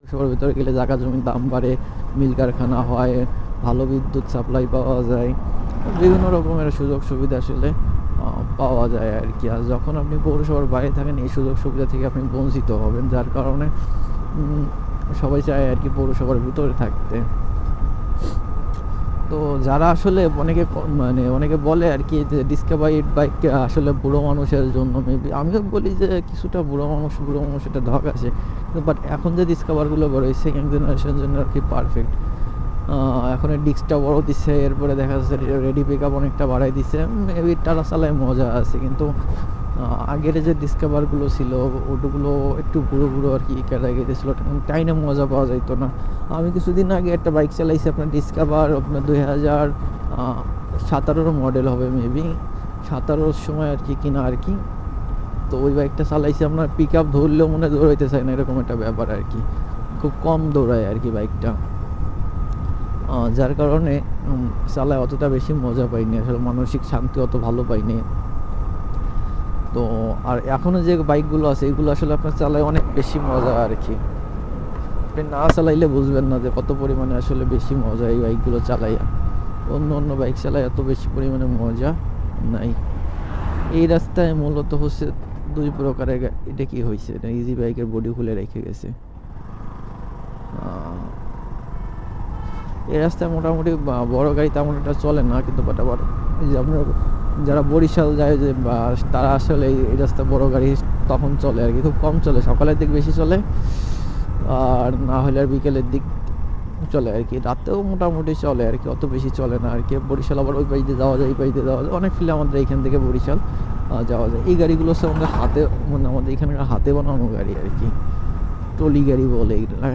শহরের ভিতরে গেলে জায়গা জমির দাম বাড়ে, মিল কারখানা হয়, ভালো বিদ্যুৎ সাপ্লাই পাওয়া যায়, বিভিন্ন রকমের সুযোগ সুবিধা আসলে পাওয়া যায় আর কি। আর যখন আপনি পৌরসভার বাইরে থাকেন এই সুযোগ সুবিধা থেকে আপনি বঞ্চিত হবেন, যার কারণে সবাই চায় আর কি পৌরসভার ভিতরে থাকতে। তো যারা আসলে অনেকে বলে আর কি যে ডিসকভারি বাইক আসলে বুড়ো মানুষের জন্য, মেবি আমিও বলি যে কিছুটা বুড়ো মানুষ এটা ঢক আছে, কিন্তু বাট এখন যে ডিসকভারগুলো বেরোয় সেকেন্ড জেনারেশনের জন্য আর কি পারফেক্ট। এখন এই ডিস্কটা বড় দিচ্ছে, এরপরে দেখা যাচ্ছে রেডি পিক আপ অনেকটা বাড়াই দিচ্ছে, মেবি টাটা চালায় মজা আছে। কিন্তু আগের যে ডিসকভারগুলো ছিল ওগুলো একটু বুড়ো আর কি ক্যাটাগরি ছিল, টাইনে মজা পাওয়া যাইতো না। আমি কিছুদিন আগে একটা বাইক চালাইছি আপনার ডিসকভার, আপনার 2017 মডেল হবে মেবি, 17 সময় আর কি কিনা আর কি। তো ওই বাইকটা চালাইছি, আপনার পিক আপ ধরলেও মনে দৌড়াইতে চায় না, এরকম একটা ব্যাপার আর কি, খুব কম দৌড়ায় আর কি বাইকটা। যার কারণে চালায় অতটা বেশি মজা পাইনি, আসলে মানসিক শান্তি অত ভালো পাইনি। তো আর এখনও যে বাইকগুলো আছে এগুলো আসলে আপনার চালায় অনেক বেশি মজা আর কি, আপনি না চালাইলে বুঝবেন না যে কত পরিমাণে আসলে বেশি মজা এই বাইকগুলো চালাইয়া। অন্য বাইক চালায় এত বেশি পরিমাণে মজা নাই। এই রাস্তায় মূলত হচ্ছে দুই প্রকারের এটা কি হয়েছে, এটা ইজি বাইকের বডি খুলে রেখে গেছে। এই রাস্তায় মোটামুটি বড় গাড়ি তেমন একটা চলে না, কিন্তু বাট আবার এই যে আপনার যারা বরিশাল যায় যে তারা আসলে এই রাস্তায় বড় গাড়ি তখন চলে আর কি, খুব কম চলে, সকালের দিক বেশি চলে আর না হলে আর বিকেলের দিক চলে আর কি, রাতেও মোটামুটি চলে আর কি, অত বেশি চলে না আর কি। বরিশাল আবার ওই পাইতে যাওয়া যায়, এই পাইতে যাওয়া যায়, অনেক ফিলে আমাদের এইখান থেকে বরিশাল যাওয়া যায়। এই গাড়িগুলো হচ্ছে আমাদের হাতে, মানে আমাদের এখানকার হাতে বানানো গাড়ি আর কি, ট্রলি গাড়ি বলে এগুলা।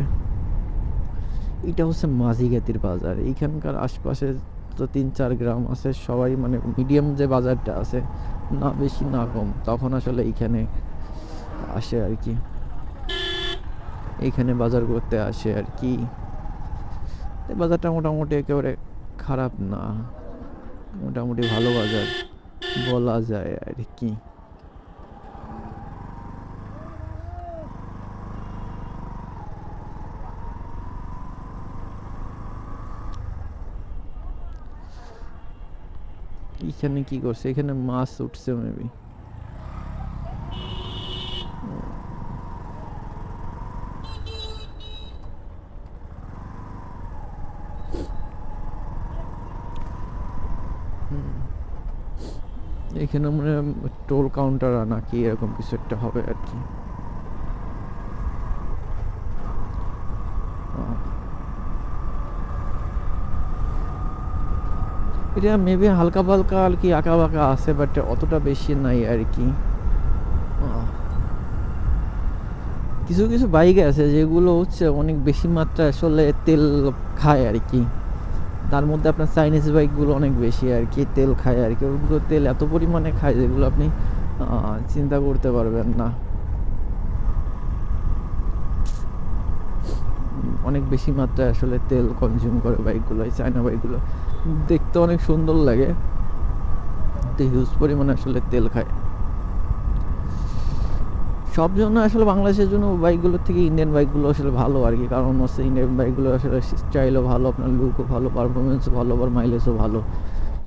এটা হচ্ছে মাঝিগাতির বাজার, এইখানকার আশপাশে তো 3-4 গ্রাম আছে, সবাই মানে মিডিয়াম যে বাজারটা আছে, না বেশি না কম, তখন আসলে এইখানে আসে আর কি, এইখানে বাজার করতে আসে আর কি। এই বাজারটা মোটামুটি একেবারে খারাপ না, মোটামুটি ভালো বাজার বলা যায় আর কি। এখানে কি করছে, এখানে মাছ উঠছে মেবি। এখানে মানে টোল কাউন্টার নাকি এরকম কিছু একটা হবে আর কি। এটা মেবি হালকা পালকা আর কি আঁকা বাঁকা আছে, বাট অতটা বেশি নাই আর কি। কিছু কিছু বাইক আছে যেগুলো হচ্ছে অনেক বেশি মাত্রায় আসলে তেল খায় আর কি, তার মধ্যে আপনার চাইনিজ বাইকগুলো অনেক বেশি আর কি তেল খায় আর কি, ওগুলো তেল এত পরিমাণে খায় যেগুলো আপনি চিন্তা করতে পারবেন না, অনেক বেশি মাত্রায় আসলে তেল কনজিউম করে বাইকগুলো। এই চায়না বাইকগুলো দেখতে অনেক সুন্দর লাগে, হিউজ পরিমাণে আসলে তেল খায়। সব জন্য আসলে বাংলাদেশের জন্য বাইকগুলোর থেকে ইন্ডিয়ান বাইকগুলো আসলে ভালো আর কি, কারণ হচ্ছে ইন্ডিয়ান বাইকগুলো আসলে স্টাইলও ভালো, আপনার লুকও ভালো, পারফরমেন্সও ভালো, আবার মাইলেজও ভালো।